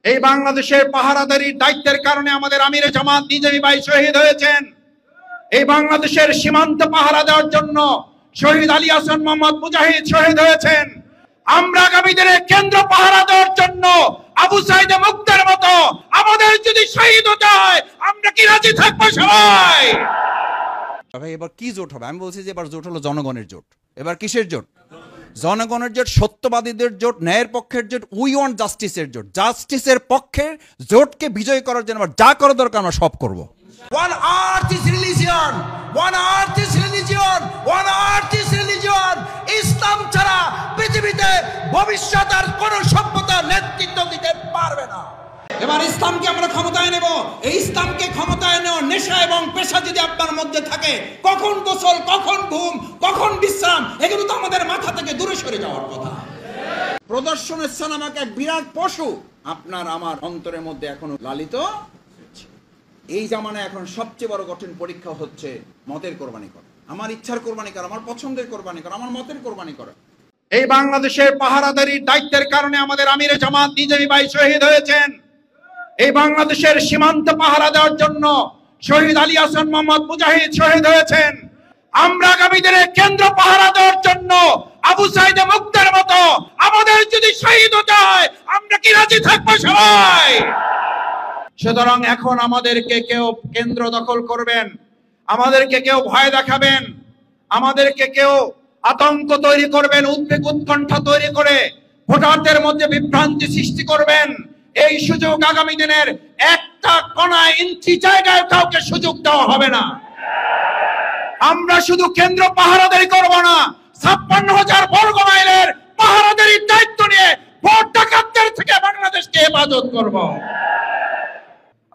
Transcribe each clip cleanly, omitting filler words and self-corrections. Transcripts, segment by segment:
এই বাংলাদেশের পাহারাদারির দায়িত্বের কারণে আমাদের আমিরে জামাত নিজামী ভাই শহীদ হয়েছেন। এই বাংলাদেশের সীমান্ত পাহারা দেওয়ার জন্য শহীদ আলী হাসান মোহাম্মদ মুজাহিদ শহীদ হয়েছেন। আমরা আগামী দিনে কেন্দ্র পাহারা দেওয়ার জন্য আবু সাইদ মুক্তার মতো আমাদের যদি শহীদ হতে হয়, আমরা কি রাজি থাকবো সবাই? ভাই এবার কি জোট হবে? আমি বলছি যে এবার জোট হলো জনগণের জোট। এবার কিসের জোট? জনগণের জোট, সত্যবাদীদের জোট, ন্যায়ের পক্ষের জোট, উই ওয়ান্ট জাস্টিসের জোট। জাস্টিসের পক্ষের জোটকে বিজয় করার জন্য আমরা যা করা দরকার আমরা সব করব। One earth is religion, one earth is religion, one earth is religion. ইসলাম ছাড়া পৃথিবীতে ভবিষ্যৎ আর কোন সভ্যতা নেতৃত্ব দিতে পারবে না। এবার ইসলামকে আমরা ক্ষমতায় নেব। এই ইসলামকে ক্ষমতায় নেওয়ার নেশা এবং পেশা যদি আপনার মধ্যে থাকে, কখন গোসল, কখন ঘুম, কখন বিশ্রাম, এগুলো তো আমাদের মাথা থেকে দূরে সরে যাওয়ার কথা। প্রদর্শনের স্থান আমাকে এক বিরাট পশু আপনার আমার অন্তরের মধ্যে এখনো লালিত। এই জামানায় এখন সবচেয়ে বড় কঠিন পরীক্ষা হচ্ছে মতের কোরবানি করা। আমার ইচ্ছার কোরবানি করা, আমার পছন্দের কোরবানি করা, আমার মতের কোরবানি করা। এই বাংলাদেশের পাহারাদারির দায়িত্বের কারণে আমাদের আমিরে জামাত নিজামী ভাই শহীদ হয়েছেন। এই বাংলাদেশের সীমান্ত পাহারা দেওয়ার জন্য শহীদ আলী হাসান মোহাম্মদ মুজাহিদ শহীদ হয়েছেন। আমরা আগামী দিনে কেন্দ্র পাহারা দেওয়ার জন্য আবু সাইদ মুক্তার মতো আমাদের যদি শহীদ হতে হয়, আমরা কি রাজি থাকবো সবাই? সুতরাং এখন আমাদেরকে কেউ কেন্দ্র দখল করবেন, আমাদেরকে কেউ ভয় দেখাবেন, আমাদেরকে কেউ আতঙ্ক তৈরি করবেন, উদ্বেগ উৎকণ্ঠা তৈরি করে ভোটারদের মধ্যে বিভ্রান্তি সৃষ্টি করবেন, এই সুযোগ আগামী দিনের একটা কোণা ইঞ্চি জায়গায় কাউকে সুযোগ দেওয়া হবে না। আমরা শুধু কেন্দ্র পাহারাদারি করব না, 56,000 বর্গ মাইলের পাহারাদারির দায়িত্ব নিয়ে ভোট ডাকাতদের থেকে বাংলাদেশকে হেফাজত করব।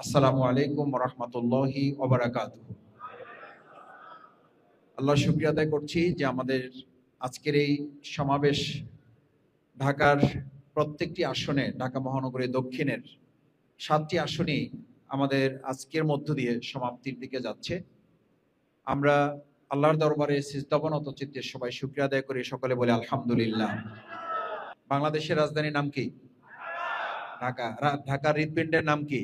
আসসালামু আলাইকুম ওয়া রাহমাতুল্লাহি ওয়া বারাকাতুহু। আল্লাহ শুকরিয়া আদায় করছি যে আমাদের আজকের এই সমাবেশ ঢাকার প্রত্যেকটি আসনে, ঢাকা মহানগরী দক্ষিণের 7টি আসনই আমাদের আজকের মধ্য দিয়ে সমাপ্তির দিকে যাচ্ছে। আমরা আল্লাহর দরবারে সিজদাবনত চিত্তে সবাই শুকরিয়া আদায় করি, সকলে বলে আলহামদুলিল্লাহ। বাংলাদেশের রাজধানীর নাম কি? ঢাকা। ঢাকার হৃদপিণ্ডের নাম কি?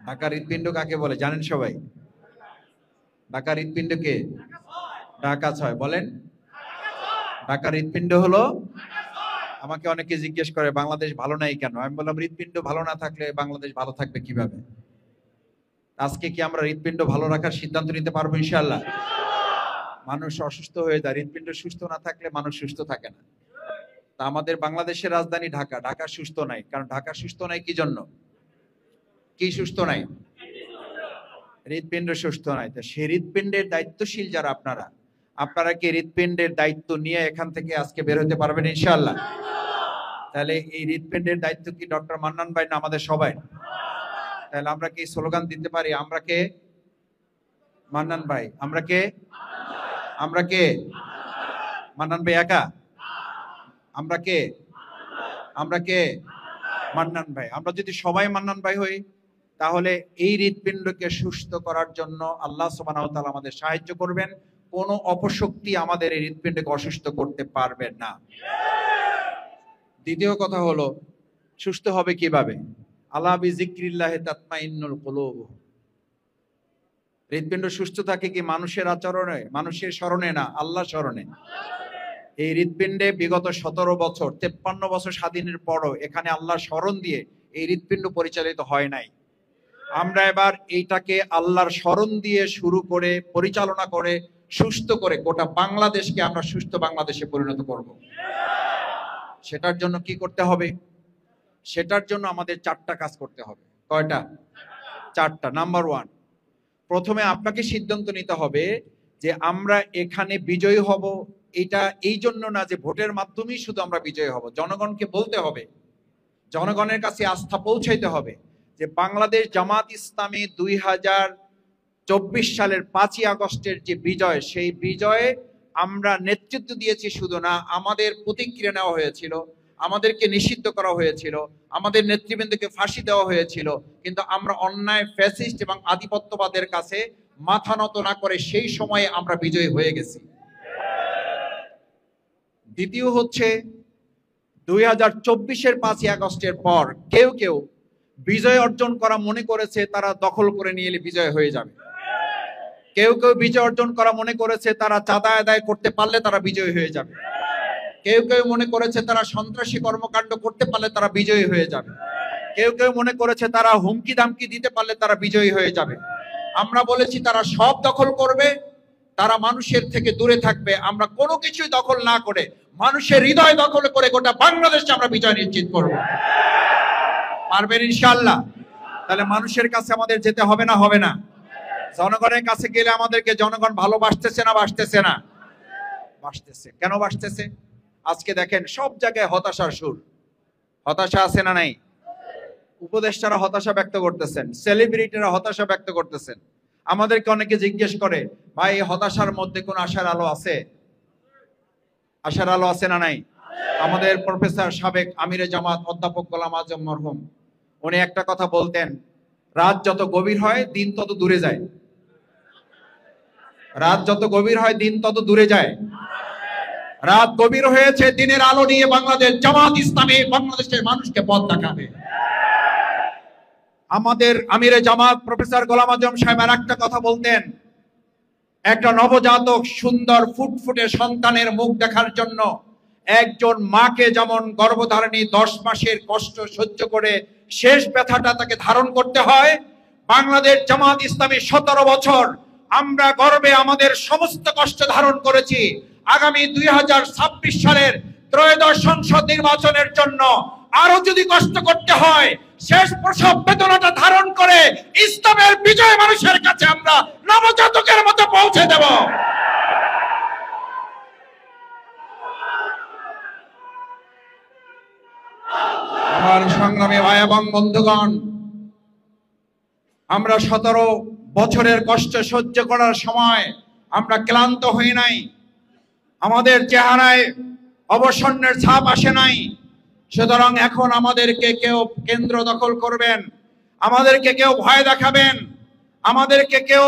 ঢাকার হৃদপিণ্ড কাকে বলে জানেন সবাই? ঢাকার হৃদপিণ্ডকে ঢাকা 6 বলেন। ঢাকার হৃদপিণ্ড হলো, আমাকে অনেকে জিজ্ঞেস করে বাংলাদেশ ভালো নাই কেন? আমি বললাম হৃদপিণ্ড ভালো না থাকলে বাংলাদেশ ভালো থাকবে কিভাবে? আজকে কি আমরা হৃদপিণ্ড ভালো রাখার সিদ্ধান্ত নিতে পারবো ইনশাআল্লাহ? মানুষ অসুস্থ হয়ে যায়, হৃদপিণ্ড সুস্থ না থাকলে মানুষ সুস্থ থাকে না। তা আমাদের বাংলাদেশের রাজধানী ঢাকা, ঢাকা সুস্থ নাই। কারণ ঢাকা সুস্থ নাই কি জন্য? কি সুস্থ নাই? হৃদপিণ্ড সুস্থ নাই। তা সেই হৃদপিণ্ডের দায়িত্বশীল যারা আপনারা কি হৃদপিণ্ডের দায়িত্ব নিয়ে এখান থেকে আজকে বের হতে পারবেন ইনশাআল্লাহ? তাহলে এই হৃদপিণ্ডের দায়িত্ব কি ডক্টর মান্নান ভাই না আমাদের সবাই? তাহলে আমরা কি স্লোগান দিতে পারি, আমরা কে? মান্নান ভাই। আমরা কে? আমরা কে? মান্নান ভাই একা? আমরা কে? আমরা কে? মান্নান ভাই। আমরা যদি সবাই মান্নান ভাই হই, তাহলে এই হৃদপিণ্ডকে সুস্থ করার জন্য আল্লাহ সুবহানাহু ওয়া তাআলা আমাদের সাহায্য করবেন। কোনো অপশক্তি আমাদের এই হৃদপিণ্ডকে অসুস্থ করতে পারবে না। দ্বিতীয় কথা হলো, সুস্থ হবে কিভাবে? আলা বিযিকরিল্লাহি তাতমাইন্নুল কুলুব। হৃদপিণ্ড সুস্থ থাকে কি মানুষের আচরণে, মানুষের স্মরণে না, আল্লাহ স্মরণে। এই হৃদপিণ্ডে বিগত 17 বছর, 53 বছর স্বাধীনের পরও এখানে আল্লাহ স্মরণ দিয়ে এই হৃদপিণ্ড পরিচালিত হয় নাই। আমরা এবার এইটাকে আল্লাহর স্মরণ দিয়ে শুরু করে, পরিচালনা করে, সুস্থ করে গোটা বাংলাদেশকে আমরা সুস্থ বাংলাদেশে পরিণত করব। সেটার জন্য কি করতে হবে? সেটার জন্য আমাদের 4টা কাজ করতে হবে। কয়টা? 4টা। নাম্বার 1, প্রথমে আপনাকে সিদ্ধান্ত নিতে হবে যে আমরা এখানে বিজয়ী হব। এটা এই জন্য না যে ভোটের মাধ্যমেই শুধু আমরা বিজয়ী হব। জনগণকে বলতে হবে, জনগণের কাছে আস্থা পৌঁছাইতে হবে যে বাংলাদেশ জামাত ইসলামী 2024 সালের 5ই আগস্টের যে বিজয়, সেই বিজয়ে আমরা নেতৃত্ব দিয়েছি শুধু না, আমাদের প্রতিক্রিয়া নেওয়া হয়েছিল, আমাদেরকে নিষিদ্ধ করা হয়েছিল, আমাদের নেতৃবৃন্দকে ফাঁসি দেওয়া হয়েছিল, কিন্তু আমরা অন্যায়, ফ্যাসিস্ট এবং আধিপত্যবাদের কাছে মাথা নত না করে সেই সময়ে আমরা বিজয়ী হয়ে গেছি। দ্বিতীয় হচ্ছে 2024-এর 5ই আগস্টের পর কেউ কেউ বিজয় অর্জন করা মনে করেছে তারা দখল করে নিয়ে এলে বিজয় হয়ে যাবে। কেউ কেউ বিজয় অর্জন করা মনে করেছে তারা চাঁদা আদায় করতে পারলে তারা বিজয়ী হয়ে যাবে। কেউ কেউ মনে করেছে তারা সন্ত্রাসী কর্মকাণ্ড করতে পারলে তারা বিজয়ী হয়ে যাবে। কেউ কেউ মনে করেছে তারা হুমকি ধামকি দিতে পারলে তারা বিজয়ী হয়ে যাবে। আমরা বলেছি তারা সব দখল করবে, তারা মানুষের থেকে দূরে থাকবে। আমরা কোনো কিছুই দখল না করে মানুষের হৃদয় দখল করে গোটা বাংলাদেশে আমরা বিজয় নিশ্চিত করব। পারবেন ইনশাআল্লাহ? তাহলে মানুষের কাছে আমাদের যেতে হবে না? হবে না? জনগণের কাছে গেলে আমাদেরকে জনগণ ভালোবাসতেছে না বাসতেছে না? বাসতেছে। কেন বাসতেছে? আজকে দেখেন সব জায়গায় হতাশার সুর। হতাশা আছে না নাই? উপদেষ্টারা হতাশা ব্যক্ত করতেছেন, সেলিব্রিটিরা হতাশা ব্যক্ত করতেছেন। আমাদেরকে অনেকে জিজ্ঞেস করে, ভাই এই হতাশার মধ্যে কোন আশার আলো আছে? আশার আলো আছে না নাই? আমাদের প্রফেসর সাবেক আমিরে জামাত অধ্যাপক গোলাম আজম মরহুম উনি একটা কথা বলতেন, রাত যত গভীর হয় দিন তত দূরে যায়। রাত যত গভীর হয় দিন তত দূরে যায়। রাত গভীর হয়েছে, দিনের আলো নিয়ে বাংলাদেশ জামাত ইসলামী বাংলাদেশের মানুষকে পথ দেখাবে। আমাদের আমিরে জামাত প্রফেসর গোলাম আজম সাহেব আর একটা কথা বলতেন, একটা নবজাতক সুন্দর ফুটফুটে সন্তানের মুখ দেখার জন্য একজন মাকে যেমন গর্ভধারণী 10 মাসের কষ্ট সহ্য করে শেষ ব্যথাটা তাকে ধারণ করতে হয়, বাংলাদেশ জামাত ইসলামী 17 বছর আমরা গর্বে আমাদের সমস্ত কষ্ট ধারণ করেছি। আগামী 2026 সালের ত্রয়োদশ সংসদ নির্বাচনের জন্য আরো যদি কষ্ট করতে হয়, শেষ প্রসব বেদনাটা ধারণ করে ইসলামের বিজয় মানুষের কাছে আমরা নবজাতকের মতো পৌঁছে দেব। আমার সংগ্রামী ভাই এবং বন্ধুগণ, আমরা 17 বছরের কষ্ট সহ্য করার সময় আমরা ক্লান্ত হই নাই, আমাদের চেহারায় অবসন্নের ছাপ আসে নাই। সুতরাং এখন আমাদেরকে কেউ কেন্দ্র দখল করবেন, আমাদেরকে কেউ ভয় দেখাবেন, আমাদেরকে কেউ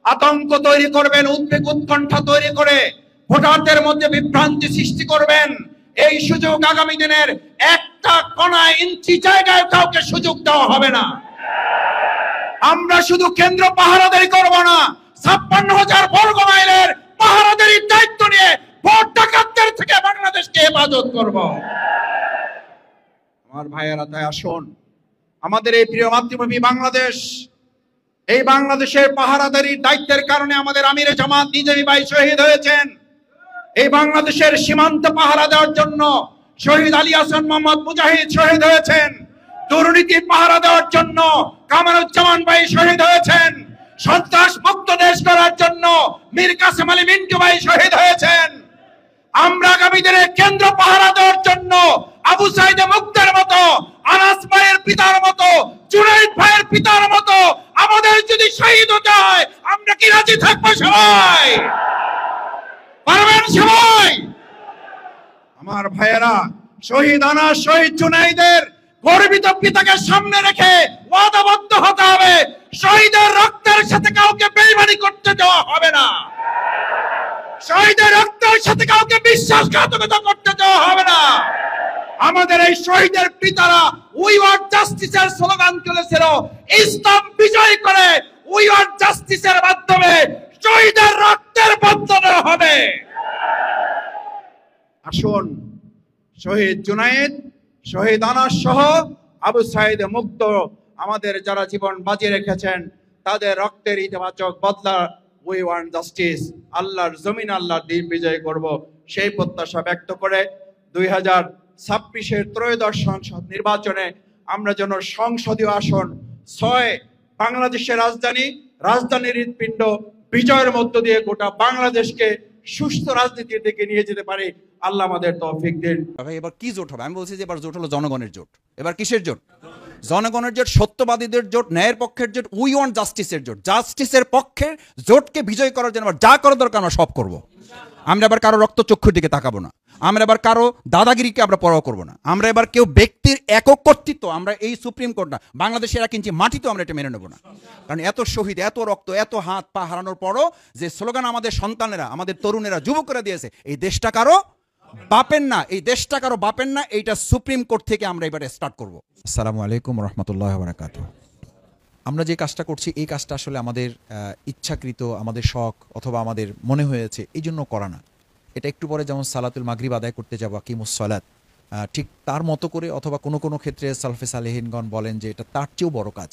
আতঙ্ক তৈরি করবেন, উদ্বেগ উৎকণ্ঠা তৈরি করে ভোটারদের মধ্যে বিভ্রান্তি সৃষ্টি করবেন, এই সুযোগ আগামী দিনের একটা কণা ইঞ্চি জায়গায় কাউকে সুযোগ দেওয়া হবে না। আমরা শুধু কেন্দ্র পাহারাদারি করব না, 56,000 বর্গ মাইলের পাহারাদারির দায়িত্ব নিয়ে ভোট ডাকাতদের থেকে বাংলাদেশকে হেফাজত করব। আমার ভাইয়েরা, তাই আসুন আমাদের এই প্রিয় মাতৃভূমি বাংলাদেশ, এই বাংলাদেশের পাহারাদারির দায়িত্বের কারণে আমাদের আমিরে জামাত নিজেই ভাই শহীদ হয়েছেন। এই বাংলাদেশের সীমান্ত পাহারা দেওয়ার জন্য শহীদ আলী হাসান মোহাম্মদ মুজাহিদ শহীদ হয়েছেন। দুর্নীতি পাহারা দেওয়ার জন্য কামারুজ্জামান ভাই শহীদ হয়েছেন। সন্ত্রাস মুক্ত দেশ করার জন্য মীর কাসেম আলী মিন্টু ভাই শহীদ হয়েছেন। আমরা আগামী দিনে কেন্দ্র পাহারা দেওয়ার জন্য আবু সাইদ মুক্তার মতো, আনাস ভাইয়ের পিতার মতো, জুনাইদ ভাইয়ের পিতার মতো আমাদের যদি শহীদ হতে হয়, আমরা কি রাজি থাকবো? সবাই পারবেন? সবাই? আমার ভাইয়েরা, শহীদ আনাস, শহীদ জুনাইদের গর্বিত পিতাকে সামনে রেখে ওয়াদাবদ্ধ হতে হবে, শহীদের রক্তের সাথে কাউকে বেইমানি করতে দেওয়া হবে না, শহীদের রক্তের সাথে কাউকে বিশ্বাসঘাতকতা করতে দেওয়া হবে না। আমাদের এই শহীদের পিতারা উই ওয়ান্ট জাস্টিসের স্লোগান তুলেছিল, ইসলাম বিজয় করে উই ওয়ান্ট জাস্টিসের মাধ্যমে শহীদের রক্তের বদলে হবে। আসুন শহীদ জুনায়েদ, শহীদ আনাস সহ আবু সাইদ মুক্ত আমাদের যারা জীবন বাজি রেখেছেন তাদের রক্তের ইতিবাচক বদলা, উই ওয়ান্ট জাস্টিস, আল্লাহর জমিন আল্লাহর দিন বিজয় করব, সেই প্রত্যাশা ব্যক্ত করে 2026-এর ত্রয়োদশ সংসদ নির্বাচনে আমরা যেন সংসদীয় আসন 6 বাংলাদেশের রাজধানীর হৃৎপিণ্ড বিজয়ের মধ্য দিয়ে গোটা বাংলাদেশকে সুস্থ রাজনীতির দিকে নিয়ে যেতে পারি। আল্লাহ আমাদের তৌফিক দিন। ভাই এবার কি জোট হবে? আমি বলছি যে এবার জোট হলো জনগণের জোট। এবার কিসের জোট? জনগণের জোট, সত্যবাদীদের জোট, ন্যায়ের পক্ষের জোট, উই ওয়ান্ট জাস্টিসের জোট। জাস্টিসের পক্ষের জোটকে বিজয় করার জন্য যা করা দরকার আমরা সব করব। আমরা এবার কারো রক্তচক্ষুর দিকে তাকাবো না, আমরা এবার কারো দাদাগিরিকে আমরা পরোয়া করবো না, আমরা এবার কেউ ব্যক্তির একক কর্তৃত্ব, আমরা এই সুপ্রিম কোর্ট না, বাংলাদেশের 1 ইঞ্চি মাটি তো আমরা এটা মেনে নেবো না। কারণ এত শহীদ, এত রক্ত, এত হাত পা হারানোর পরও যে স্লোগান আমাদের সন্তানেরা, আমাদের তরুণেরা, যুবকরা দিয়েছে, এই দেশটা কারো বাপের না, এই দেশটা কারো বাপের না, এইটা সুপ্রিম কোর্ট থেকে আমরা এবারে স্টার্ট করব। আসসালামু আলাইকুম রহমতুল্লাহ বারাকাতুহু। আমরা যে কাজটা করছি এই কাজটা আসলে আমাদের ইচ্ছাকৃত, আমাদের শখ অথবা আমাদের মনে হয়েছে এই জন্য করা না। এটা একটু পরে যেমন সালাতুল মাগরিব আদায় করতে যাবো, আকিমুস সালাত, ঠিক তার মতো করে, অথবা কোনো কোনো ক্ষেত্রে সালফে সালেহিনগণ বলেন যে এটা তার চেয়েও বড় কাজ,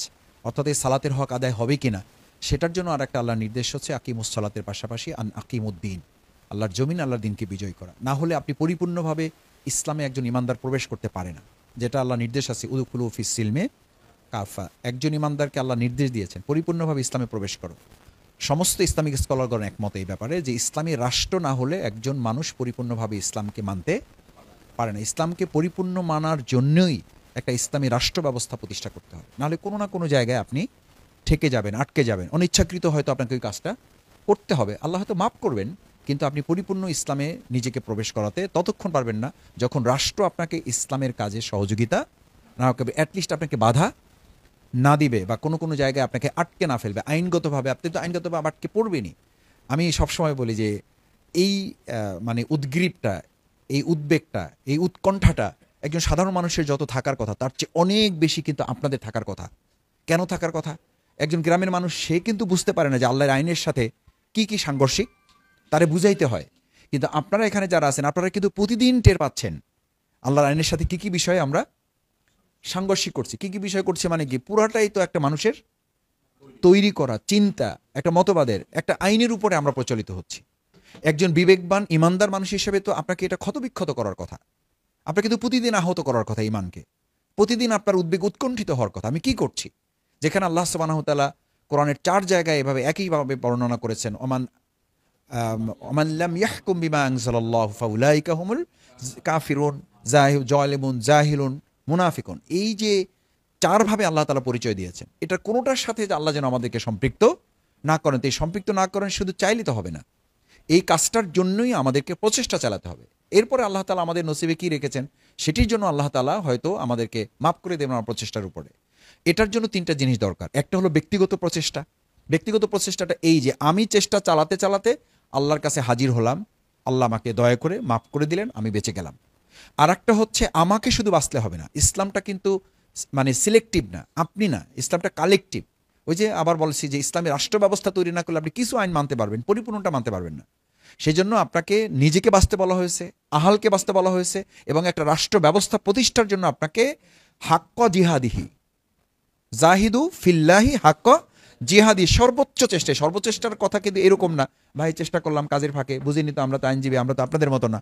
অর্থাৎ এই সালাতের হক আদায় হবে কিনা সেটার জন্য আর একটা আল্লাহর নির্দেশ হচ্ছে আকিমুস সালাতের পাশাপাশি আকিমুদ্দিন, আল্লাহর জমিন, আল্লাহর দিনকে বিজয় করা। না হলে আপনি পরিপূর্ণভাবে ইসলামে একজন ইমানদার প্রবেশ করতে পারে না, যেটা আল্লাহ নির্দেশ আছে উদুকুলু ফিস সিলমে কাফা। একজন ইমানদারকে আল্লাহ নির্দেশ দিয়েছেন পরিপূর্ণভাবে ইসলামে প্রবেশ করো। সমস্ত ইসলামিক স্কলারগণ একমত এই ব্যাপারে যে ইসলামী রাষ্ট্র না হলে একজন মানুষ পরিপূর্ণভাবে ইসলামকে মানতে পারে না। ইসলামকে পরিপূর্ণ মানার জন্যই একটা ইসলামী রাষ্ট্র ব্যবস্থা প্রতিষ্ঠা করতে হবে, নাহলে কোনো না কোনো জায়গায় আপনি ঠেকে যাবেন, আটকে যাবেন। অনিচ্ছাকৃত হয়তো আপনাকে ওই কাজটা করতে হবে, আল্লাহ হয়তো মাফ করবেন, কিন্তু আপনি পরিপূর্ণ ইসলামে নিজেকে প্রবেশ করাতে ততক্ষণ পারবেন না যখন রাষ্ট্র আপনাকে ইসলামের কাজে সহযোগিতা না করবে, অ্যাটলিস্ট আপনাকে বাধা না দিবে বা কোনো কোনো জায়গায় আপনাকে আটকে না ফেলবে আইনগতভাবে। আপনি তো আইনগতভাবে আটকে পড়বেনই। আমি সবসময় বলি যে এই মানে উদ্গ্রীবটা, এই উদ্বেগটা, এই উৎকণ্ঠাটা একজন সাধারণ মানুষের যত থাকার কথা তার চেয়ে অনেক বেশি কিন্তু আপনাদের থাকার কথা। কেন থাকার কথা? একজন গ্রামের মানুষ সে কিন্তু বুঝতে পারে না যে আল্লাহর আইনের সাথে কি কি সাংঘর্ষিক, তারে বুঝাইতে হয়। কিন্তু আপনারা এখানে যারা আছেন আপনারা কিন্তু প্রতিদিন টের পাচ্ছেন আল্লাহর আইনের সাথে কি কি বিষয়ে আমরা সাংঘর্ষিক করছি। কি কি বিষয় করছি মানে কি, পুরাটাই তো একটা মানুষের তৈরি করা চিন্তা, একটা মতবাদের, একটা আইনের উপরে আমরা প্রচলিত হচ্ছি। একজন বিবেকবান ইমানদার মানুষ হিসেবে তো আপনাকে এটা ক্ষতবিক্ষত করার কথা, আপনাকে তো প্রতিদিন আহত করার কথা ইমানকে, প্রতিদিন আপনার উদ্বেগ উৎকণ্ঠিত হওয়ার কথা। আমি কি করছি? যেখানে আল্লাহ সুবহানাহু ওয়া তাআলা কোরআনের 4 জায়গায় এভাবে একইভাবে বর্ণনা করেছেন, ওমান লাম ইয়াহকুম বিমা আনজালাল্লাহু ফাউলাইকা হুমুল কাফিরুন জালিমুন জাহিলুন মুনাফিকুন। এই যে 4 ভাবে আল্লাহ তাআলা পরিচয় দিয়েছেন, এটার কোনোটার সাথে যে আল্লাহ যেন আমাদেরকে সম্পৃক্ত না করেন। তো এই সম্পৃক্ত না করেন শুধু চাইলে তো হবে না, এই কাজটার জন্যই আমাদেরকে প্রচেষ্টা চালাতে হবে। এরপরে আল্লাহ তাআলা আমাদের নসিবে কি রেখেছেন সেটির জন্য আল্লাহ তাআলা হয়তো আমাদেরকে মাফ করে দেবেন আমার প্রচেষ্টার উপরে। এটার জন্য 3টা জিনিস দরকার। একটা হলো ব্যক্তিগত প্রচেষ্টা। ব্যক্তিগত প্রচেষ্টাটা এই যে আমি চেষ্টা চালাতে চালাতে আল্লাহর কাছে হাজির হলাম, আল্লাহ আমাকে দয়া করে মাফ করে দিলেন, আমি বেঁচে গেলাম। আর একটা হচ্ছে আমাকে শুধু বাঁচলে হবে না, ইসলামটা কিন্তু মানে সিলেক্টিভ না, আপনি না, ইসলামটা কালেকটিভ। ওই যে আবার বলছি যে ইসলামী রাষ্ট্র ব্যবস্থা তৈরি না করলে আপনি কিছু আইন মানতে পারবেন, পরিপূর্ণটা মানতে পারবেন না। সেই জন্য আপনাকে নিজেকে বাঁচতে বলা হয়েছে, আহালকে বাঁচতে বলা হয়েছে, এবং একটা রাষ্ট্র ব্যবস্থা প্রতিষ্ঠার জন্য আপনাকে হাক্ক জিহাদিহি জাহিদু ফিল্লাহি হাক্ক জিহাদি, সর্বোচ্চ চেষ্টায়। সর্বচেষ্টার কথা কিন্তু এরকম না ভাই চেষ্টা করলাম কাজের ফাঁকে, বুঝিনি তো আমরা তো আইনজীবী, আমরা তো আপনাদের মতো না।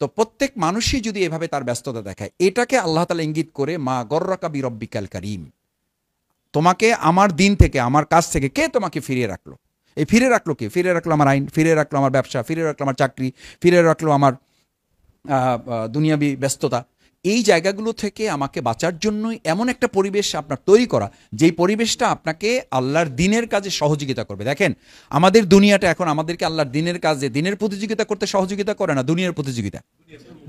তো প্রত্যেক মানুষই যদি এভাবে তার ব্যস্ততা দেখায়, এটাকে আল্লাহ তাআলা ইঙ্গিত করে মা গর্রাকা বিরব্বিকাল কারীম, তোমাকে আমার দিন থেকে, আমার কাজ থেকে কে তোমাকে ফিরিয়ে রাখলো? এই ফিরে রাখলো কে? ফিরে রাখলো আমার আইন, ফিরে রাখলো আমার ব্যবসা, ফিরে রাখলো আমার চাকরি, ফিরে রাখলো আমার দুনিয়াবি ব্যস্ততা। এই জায়গাগুলো থেকে আমাকে বাঁচার জন্যই এমন একটা পরিবেশ আপনার তৈরি করা, যেই পরিবেশটা আপনাকে আল্লাহর দিনের কাজে সহযোগিতা করবে। দেখেন আমাদের দুনিয়াটা এখন আমাদেরকে আল্লাহর দিনের কাজে, দিনের প্রতিযোগিতা করতে সহযোগিতা করে না, দুনিয়ার প্রতিযোগিতা,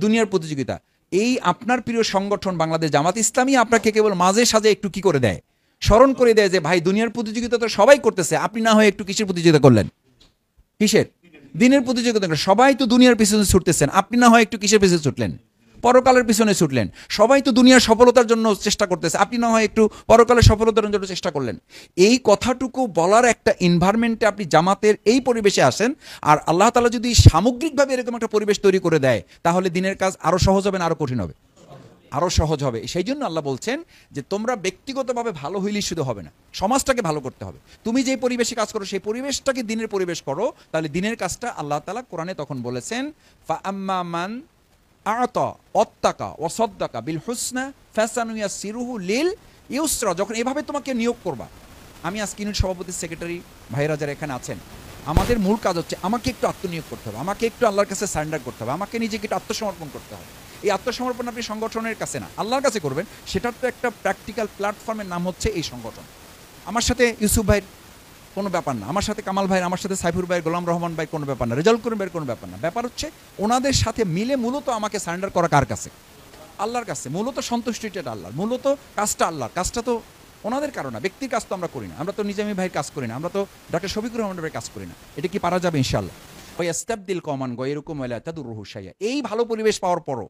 দুনিয়ার প্রতিযোগিতা। এই আপনার প্রিয় সংগঠন বাংলাদেশ জামাত ইসলামী আপনাকে কেবল মাঝে সাঝে একটু কি করে দেয়, স্মরণ করে দেয় যে ভাই দুনিয়ার প্রতিযোগিতা তো সবাই করতেছে, আপনি না হয় একটু কিসের প্রতিযোগিতা করলেন? কিসের? দিনের প্রতিযোগিতা। সবাই তো দুনিয়ার পিছনে ছুটতেছেন, আপনি না হয় একটু কিসের পিছনে ছুটলেন? পরকালের পিছনে ছুটলেন। সবাই তো দুনিয়ার সফলতার জন্য চেষ্টা করতেছে, আপনি না হয় একটু পরকালের সফলতার জন্য চেষ্টা করলেন। এই কথাটুকু বলার একটা এনভায়রনমেন্টে আপনি জামাতের এই পরিবেশে আসেন, আর আল্লাহ তাআলা যদি সামগ্রিকভাবে এরকম একটা পরিবেশ তৈরি করে দেয়, তাহলে দিনের কাজ আরো সহজ হবে না আরো কঠিন হবে? আরো সহজ হবে। সেই জন্য আল্লাহ বলছেন যে তোমরা ব্যক্তিগতভাবে ভালো হইলেই শুধু হবে না, সমাজটাকে ভালো করতে হবে। তুমি যে পরিবেশে কাজ করো সেই পরিবেশটাকে দিনের পরিবেশ করো, তাহলে দিনের কাজটা আল্লাহ তাআলা কোরআনে তখন বলেছেন ফা আম্মা মান আতা ওয়াত্তাকা ওয়া সাদ্দাকা বিল হুসনা ফাসানুয়াসিরুহু লিল ইউসরা। যখন এভাবে তোমাকে নিয়োগ করবা, আমি আজকে ইউনিট সভাপতি সেক্রেটারি ভাইরা যারা এখানে আছেন, আমাদের মূল কাজ হচ্ছে আমাকে একটু আত্মনিয়োগ করতে হবে, আমাকে একটু আল্লাহর কাছে সারেন্ডার করতে হবে, আমাকে নিজেকে একটু আত্মসমর্পণ করতে হবে। এই আত্মসমর্পণ আপনি সংগঠনের কাছে না, আল্লাহর কাছে করবেন। সেটার তো একটা প্র্যাকটিক্যাল প্ল্যাটফর্মের নাম হচ্ছে এই সংগঠন। আমার সাথে ইউসুফ ভাইয়ের কোনো ব্যাপার না, আমার সাথে কামাল ভাইয়ের, আমার সাথে সাইফুর ভাই, গোলাম রহমান ভাই কোনো ব্যাপার না, রেজাল্ট করিম ভাইয়ের কোনো ব্যাপার না। ব্যাপার হচ্ছে ওনাদের সাথে মিলে মূলত আমাকে সারেন্ডার করা কার কাছে? আল্লাহর কাছে। মূলত সন্তুষ্টিটা আল্লাহর, মূলত কাজটা আল্লাহর, কাজটা তো ওনাদের কারণ না, ব্যক্তির কাজ তো আমরা করি না, আমরা তো নিজামী ভাইয়ের কাজ করি না, আমরা তো ডক্টর শফিকুর রহমান ভাইয়ের কাজ করি না। এটা কি পারা যাবে? ইনশাআল্লাহ। ওয়াস্তাবদিল কওমান গায়রাকুম ওয়ালা তাদুরুহু শাইআ। এই ভালো পরিবেশ পাওয়ার পরও,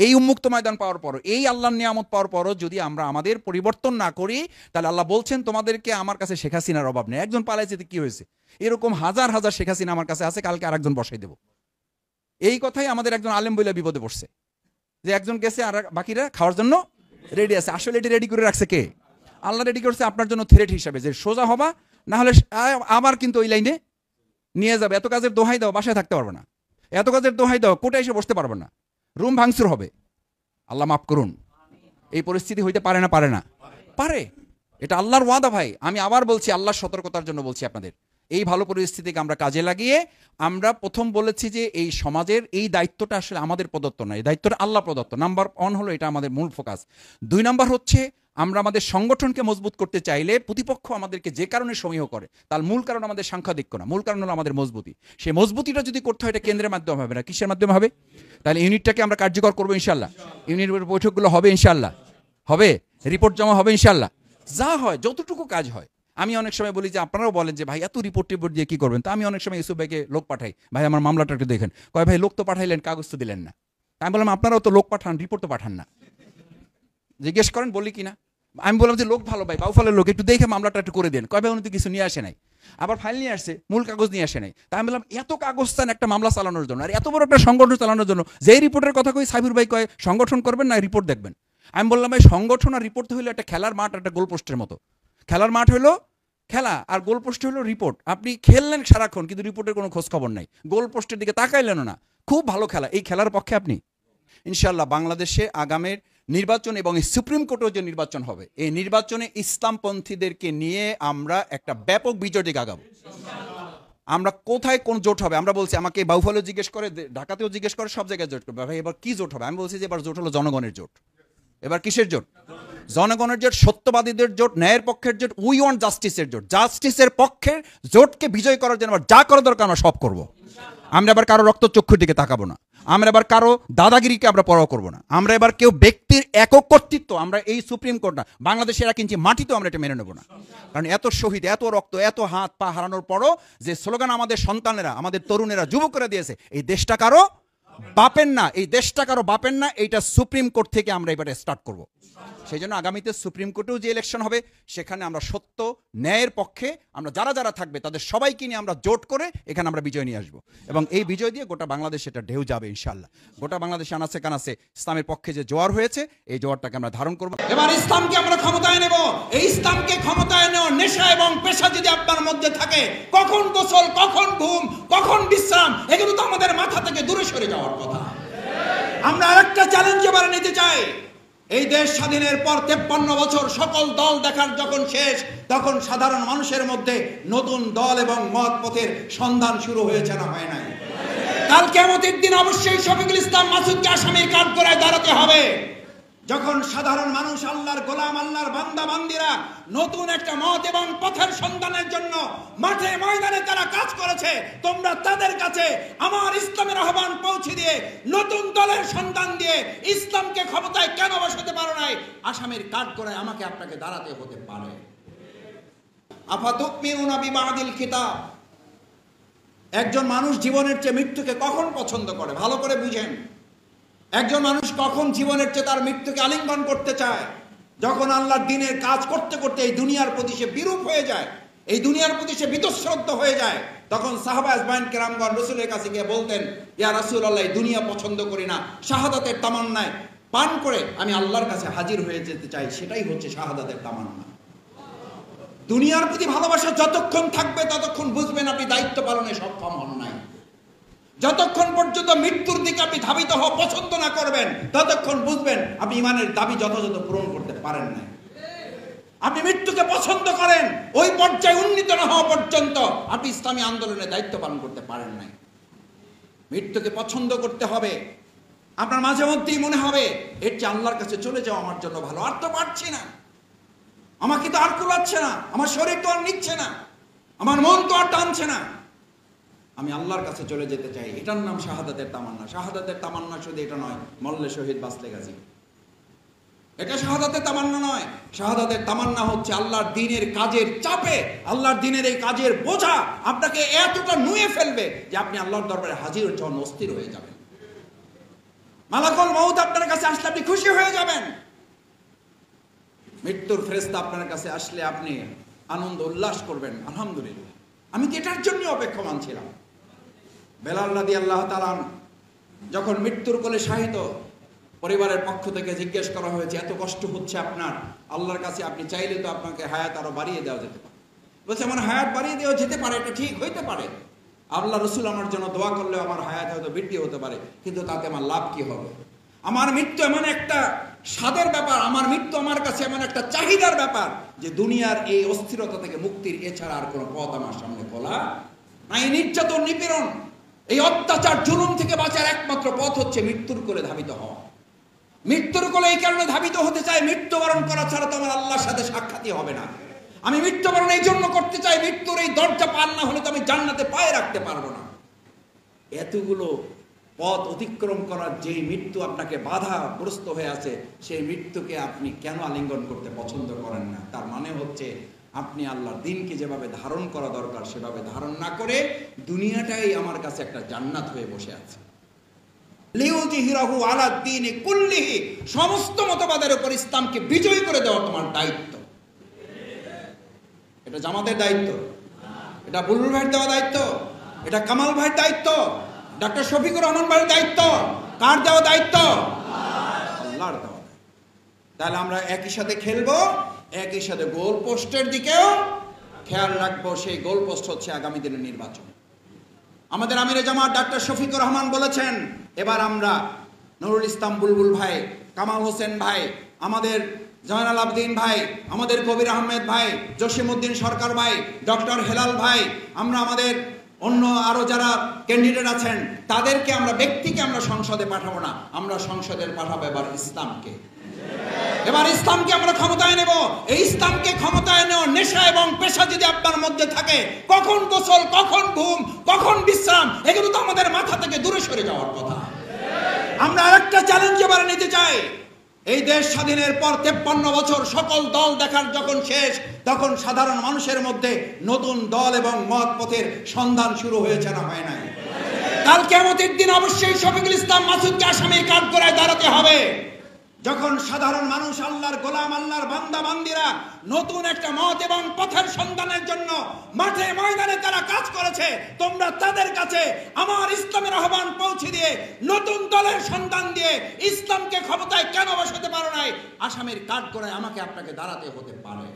এই উন্মুক্ত ময়দান পাওয়ার পরও, এই আল্লাহর নিয়ামত পাওয়ার পরও যদি আমরা আমাদের পরিবর্তন না করি, তাহলে আল্লাহ বলছেন তোমাদেরকে আমার কাছে শেখ হাসিনার অভাব নেই। একজন পালাইছে কি হয়েছে, এরকম হাজার হাজার শেখ হাসিনা আমার কাছে আছে, কালকে আরেকজন বসাই দেব। এই কথাই আমাদের একজন আলেম বইলা বিপদে পড়ছে, যে একজন গেছে আর বাকিরা খাওয়ার জন্য রেডি আছে। আসলে এটি রেডি করে রাখছে কে? আল্লাহ রেডি করছে আপনার জন্য থ্রেট হিসাবে, যে সোজা হবা না হলে আবার কিন্তু ওই লাইনে নিয়ে যাবে। এত কাজের দোহাই দাও, বাসায় থাকতে পারবে না। এত কাজের দোহাই দাও, কোর্টে এসে বসতে পারবে না, রুম ভাঙচুর হবে। আল্লাহ মাফ করুন। এই পরিস্থিতি হইতে পারে না? পারে না? পারে। এটা আল্লাহর ওয়াদা ভাই। আমি আবার বলছি, আল্লাহর সতর্কতার জন্য বলছি আপনাদের, এই ভালো পরিস্থিতিকে আমরা কাজে লাগিয়ে, আমরা প্রথম বলেছি যে এই সমাজের এই দায়িত্বটা আসলে আমাদের প্রদত্ত নয়, এই দায়িত্বটা আল্লাহ প্রদত্ত। নাম্বার 1 হলো এটা আমাদের মূল ফোকাস। 2 নাম্বার হচ্ছে আমরা আমাদের সংগঠনকে মজবুত করতে চাইলে প্রতিপক্ষ আমাদেরকে যে কারণে সমীহ করে, তার মূল কারণ আমাদের সাংখ্যদিক্য না, মূল কারণ হলো আমাদের মজবুতি। সেই মজবুতিটা যদি করতে হয়, এটা কেন্দ্রের মাধ্যমে হবে না, কিসের মাধ্যমে হবে? তাহলে ইউনিটটাকে আমরা কার্যকর করবো ইনশাল্লাহ। ইউনিটের বৈঠকগুলো হবে ইনশাল্লাহ, হবে, রিপোর্ট জমা হবে ইনশাল্লাহ। যা হয়, যতটুকু কাজ হয়। আমি অনেক সময় বলি যে আপনারাও বলেন যে ভাই এত রিপোর্ট দিয়ে কি করবেন, তা আমি অনেক সময় ইউসুফ ভাইকে লোক পাঠাই, ভাই আমার মামলাটা একটু দেখেন। কয় ভাই লোক তো পাঠাইলেন, কাগজ তো দিলেন না। আমি বললাম আপনারাও তো লোক পাঠান, রিপোর্ট তো পাঠান না। জিজ্ঞেস করেন বলি কিনা। আমি বললাম যে লোক ভালো ভাই, বাউফলের লোক, একটু দেখে মামলাটা একটু করে দেন। কয় ভাই উনি তো কিছু নিয়ে আসে নাই, আবার ফাইল নিয়ে আসছে, মূল কাগজ নিয়ে আসে নাই। তাই আমি বললাম এত কাগজ চান একটা মামলা চালানোর জন্য, আর এত বড় একটা সংগঠন চালানোর জন্য। যেই রিপোর্টের কথা কই সাইবুর ভাই কয় সংগঠন করবেন না রিপোর্ট দেখবেন। আমি বললাম ভাই সংগঠন আর রিপোর্ট হইলো একটা খেলার মাঠ, একটা গোলপোস্টের মতো। খেলার মাঠ হলো খেলা, আর গোলপোস্ট হলো রিপোর্ট। আপনি খেললেন সারাক্ষণ, কিন্তু রিপোর্টের কোনো খোঁজ খবর নাই, গোলপোস্টের দিকে তাকাইলেন না। খুব ভালো খেলা, এই খেলার পক্ষে আপনি ইনশাল্লাহ বাংলাদেশে আগামের নির্বাচন এবং সুপ্রিম কোর্টেও যে নির্বাচন হবে, এই নির্বাচনে ইসলামপন্থীদেরকে নিয়ে আমরা একটা ব্যাপক বিজয় দিকে আগাবো। আমরা কোথায় কোন জোট হবে আমরা বলছি, আমাকে বাউফলেও জিজ্ঞেস করে, ঢাকাতেও জিজ্ঞেস করে, সব জায়গায় জোট করবে। ভাই এবার কি জোট হবে? আমি বলছি যে এবার জোট হলো জনগণের জোট। এবার কিসের জোট? জনগণের জোট, সত্যবাদীদের জোট, ন্যায়ের পক্ষের জোট, উই ওয়ান্ট জাস্টিসের জোট। জাস্টিসের পক্ষের জোটকে বিজয় করার জন্য যা করা দরকার আমরা সব করব। আমরা এবার কারো রক্তচক্ষুর দিকে তাকাবো না, আমরা এবার কারো দাদাগিরিকে আমরা পরোয়া করবো না, আমরা এবার কেউ ব্যক্তির একক কর্তৃত্ব, আমরা এই সুপ্রিম কোর্ট না, বাংলাদেশের 1 ইঞ্চি মাটিতেও আমরা এটা মেনে নেব না। কারণ এত শহীদ, এত রক্ত, এত হাত পা হারানোর পরও যে স্লোগান আমাদের সন্তানেরা, আমাদের তরুণেরা, যুবকরা দিয়েছে, এই দেশটা কারো বাপের না, এই দেশটা কারো বাপের না, এইটা সুপ্রিম কোর্ট থেকে আমরা এবারে স্টার্ট করব। সেই জন্য আগামীতে সুপ্রিম কোর্টেও যে ইলেকশন হবে, সেখানে আমরা সত্য ন্যায়ের পক্ষে আমরা যারা যারা থাকবে তাদের সবাইকে নিয়ে আমরা জোট করে এখানে আমরা বিজয় নিয়ে আসবো, এবং এই বিজয় দিয়ে গোটা বাংলাদেশ এটা ঢেউ যাবে ইনশাল্লাহ। গোটা বাংলাদেশে আনাচে কানাচে ইসলামের পক্ষে যে জোয়ার হয়েছে, এই জোয়ারটাকে আমরা ধারণ করবো। এবার ইসলামকে আমরা ক্ষমতায় নেব। এই ইসলামকে ক্ষমতায় নেওয়ার নেশা এবং পেশা যদি আপনার মধ্যে থাকে, কখন গোসল, কখন ঘুম, কখন বিশ্রাম, এগুলো তো আমাদের মাথা থেকে দূরে সরে যাওয়ার কথা। আমরা আরেকটা চ্যালেঞ্জ এবারে নিতে চাই। এই দেশ স্বাধীনের পর 53 বছর সকল দল দেখার যখন শেষ, তখন সাধারণ মানুষের মধ্যে নতুন দল এবং মত পথের সন্ধান শুরু হয়েছে না হয় নাই? কাল কিয়ামতের দিন অবশ্যই শফিকুল ইসলাম মাসুদকে আসামির কাঠগড়ায় দাঁড়াতে হবে। যখন সাধারণ মানুষ, আল্লাহর গোলাম, আল্লাহর বান্দা বান্দিরা নতুন একটা মত এবং পথের সন্ধানের জন্য মাঠে ময়দানে তারা কাজ করেছে, তোমরা তাদের কাছে আমার ইসলামের আহ্বান পৌঁছে দিয়ে, নতুন দলের সন্ধান দিয়ে ইসলামকে ক্ষমতায় কেন বসাতে পারো নাই? আসামির কাঠগড়ায় আমাকে আপনাকে দাঁড়াতে হতে পারে। আফাতুমিনুনা বিবাদিল কিতাব। একজন মানুষ জীবনের চেয়ে মৃত্যুকে কখন পছন্দ করে, ভালো করে বুঝেন। একজন মানুষ কখন জীবনের চেয়ে তার মৃত্যুকে আলিঙ্গন করতে চায়? যখন আল্লাহর দ্বীনের কাজ করতে করতে এই দুনিয়ার প্রতি সে বিরূপ হয়ে যায়, এই দুনিয়ার প্রতি সে বিতশ্রদ্ধ হয়ে যায়, তখন সাহাবা আজমাইন কেরামগণ রাসূলের কাছে গিয়ে বলতেন, ইয়া রাসূলুল্লাহ, এই দুনিয়া পছন্দ করি না, শাহাদাতের তামান্নায় পান করে আমি আল্লাহর কাছে হাজির হয়ে যেতে চাই, সেটাই হচ্ছে শাহাদাতের তামান্না। দুনিয়ার প্রতি ভালোবাসা যতক্ষণ থাকবে ততক্ষণ বুঝবেন আপনি দায়িত্ব পালনে সক্ষম হন নাই। যতক্ষণ পর্যন্ত মৃত্যুর দিকে আপনি ধাবিত হওয়া পছন্দ না করবেন, ততক্ষণ বুঝবেন আপনি ইমানের দাবি যথাযথ পূরণ করতে পারেন না। আপনি মৃত্যুকে পছন্দ করেন, ওই পর্যায়ে উন্নীত না হওয়া পর্যন্ত আপনি ইসলামী আন্দোলনের দায়িত্ব পালন করতে পারেন নাই। মৃত্যুকে পছন্দ করতে হবে। আপনার মাঝে মধ্যেই মনে হবে এর চেয়ে আল্লাহর কাছে চলে যাওয়া আমার জন্য ভালো, আর তো পারছি না, আমাকে তো আর কুলাচ্ছে না, আমার শরীর তো আর নিচ্ছে না, আমার মন তো আর টানছে না, আমি আল্লাহর কাছে চলে যেতে চাই। এটার নাম শাহাদাতের তামান্না। শাহাদাতের তামান্না শুধু এটা নয়, মরলে শহীদ বাঁচলে গাজী। এটা শাহাদাতের তামান্না নয়। শাহাদাতের তামান্না হচ্ছে আল্লাহর দ্বীনের কাজের চাপে, আল্লাহর দ্বীনের এই কাজের বোঝা আপনাকে এতটা নুয়ে ফেলবে যে আপনি আল্লাহর দরবারে হাজির হন, অস্থির হয়ে যাবেন। মালাকুল মউত আপনার কাছে আসলে আপনি খুশি হয়ে যাবেন। মৃত্যুর ফেরেশতা আপনার কাছে আসলে আপনি আনন্দ উল্লাস করবেন, আলহামদুলিল্লাহ আমি তো এটার জন্য অপেক্ষমান ছিলাম। বেলাল রাদিয়াল্লাহু তাআলা যখন মৃত্যুর কোলে শায়িত, পরিবারের পক্ষ থেকে জিজ্ঞেস করা হয়েছে এত কষ্ট হচ্ছে আপনার, আল্লাহর কাছে আপনি চাইলে তো আপনাকে হায়াত আরো বাড়িয়ে দেওয়া যেতে পারে। বলছে আমার হায়াত বাড়িয়ে দেওয়া যেতে পারে, এটা ঠিক হইতে পারে, আল্লাহ রসুল আমার জন্য দোয়া করলেও আমার হায়াত হয়তো বৃদ্ধি হতে পারে, কিন্তু তাতে আমার লাভ কি হবে? আমার মৃত্যু এমন একটা স্বাদের ব্যাপার, আমার মৃত্যু আমার কাছে এমন একটা চাহিদার ব্যাপার যে দুনিয়ার এই অস্থিরতা থেকে মুক্তির এছাড়া আর কোনো পথ আমার সামনে খোলা না। এই নির্যাতন, নিপীড়ন, এই অত্যাচার, জুলুম থেকে বাঁচার একমাত্র পথ হচ্ছে মৃত্যুর কোলে ধাবিত হওয়া। মৃত্যুর কোলে এই কারণে ধাবিত হতে চাই, মৃত্যুবরণ করা ছাড়া তো আমার আল্লাহর সাথে সাক্ষাৎই হবে না। আমি মৃত্যুবরণ এই জন্য করতে চাই, মৃত্যুর এই দরজা পার না হলে তো আমি জান্নাতে পায়ে রাখতে পারবো না। এতগুলো পথ অতিক্রম করার যেই মৃত্যু আপনাকে বাধাগ্রস্ত হয়ে আছে, সেই মৃত্যুকে আপনি কেন আলিঙ্গন করতে পছন্দ করেন না? তার মানে হচ্ছে আপনি আল্লাহর দ্বীনকে যেভাবে ধারণ করা দরকার সেভাবে ধারণ না করে দুনিয়াটাই আমার কাছে একটা জান্নাত হয়ে বসে আছে। লিউযহিরাহু আলা দ্বীনি কুল্লিহি, সমস্ত মতবাদের উপর ইসলামকে বিজয়ী করে দেওয়া তোমার দায়িত্ব। এটা জামাতের দায়িত্ব, এটা বুলবুল ভাইয়ের দেওয়া দায়িত্ব, এটা কামাল ভাইয়ের দায়িত্ব, ডক্টর শফিকুর রহমান ভাইয়ের দায়িত্ব। কার দেওয়া দায়িত্ব? আল্লাহর দেওয়া। তাহলে আমরা একই সাথে খেলবো, একই সাথে গোল পোস্টের দিকেও খেয়াল রাখবো। সেই গোল পোস্ট হচ্ছে আগামী দিনের নির্বাচন। আমাদের আমিরে জামাত ডক্টর শফিকুর রহমান বলেছেন, এবার আমরা নুরুল ইসলাম বুলবুল ভাই, কামাল হোসেন ভাই, আমাদের জয়নাল আবদিন ভাই, আমাদের কবির আহমেদ ভাই, জসিমউদ্দিন সরকার ভাই, ডক্টর হেলাল ভাই, আমরা আমাদের অন্য আরো যারা ক্যান্ডিডেট আছেন তাদেরকে আমরা, ব্যক্তিকে আমরা সংসদে পাঠাবো না, আমরা সংসদের পাঠাবো এবার ইসলামকে। এবার ইসলামকে আমরা ক্ষমতায় নেব। এই ইসলামকে ক্ষমতায় নেওয়ার নেশা এবং পেশা যদি আপনার মধ্যে থাকে, কখন গোসল, কখন ঘুম, কখন বিশ্রাম, এগুলো তো আমাদের মাথা থেকে দূরে সরে যাওয়ার কথা। আমরা আরেকটা চ্যালেঞ্জ এবারে নিতে চাই। এই দেশ স্বাধীনের পর 53 বছর সকল দল দেখার যখন শেষ, তখন সাধারণ মানুষের মধ্যে নতুন দল এবং মত পথের সন্ধান শুরু হয়েছে না হয় নাই? কাল কিয়ামতের দিন অবশ্যই শফিকুল ইসলাম মাসুদকে আসামির কাঠগড়ায় দাঁড়াতে হবে। যখন সাধারণ মানুষ, আল্লাহর গোলাম, আল্লাহর বান্দা বান্দিরা নতুন একটা মত এবং পথের সন্ধানের জন্য মাঠে ময়দানে তারা কাজ করেছে, তোমরা তাদের কাছে আমার ইসলামের আহ্বান পৌঁছে দিয়ে নতুন দলের সন্ধান দিয়ে ইসলামকে ক্ষমতায় কেন বসাতে পারো নাই? আসামের কাঠগড়ায় আমাকে আপনাকে দাঁড়াতে হতে পারে।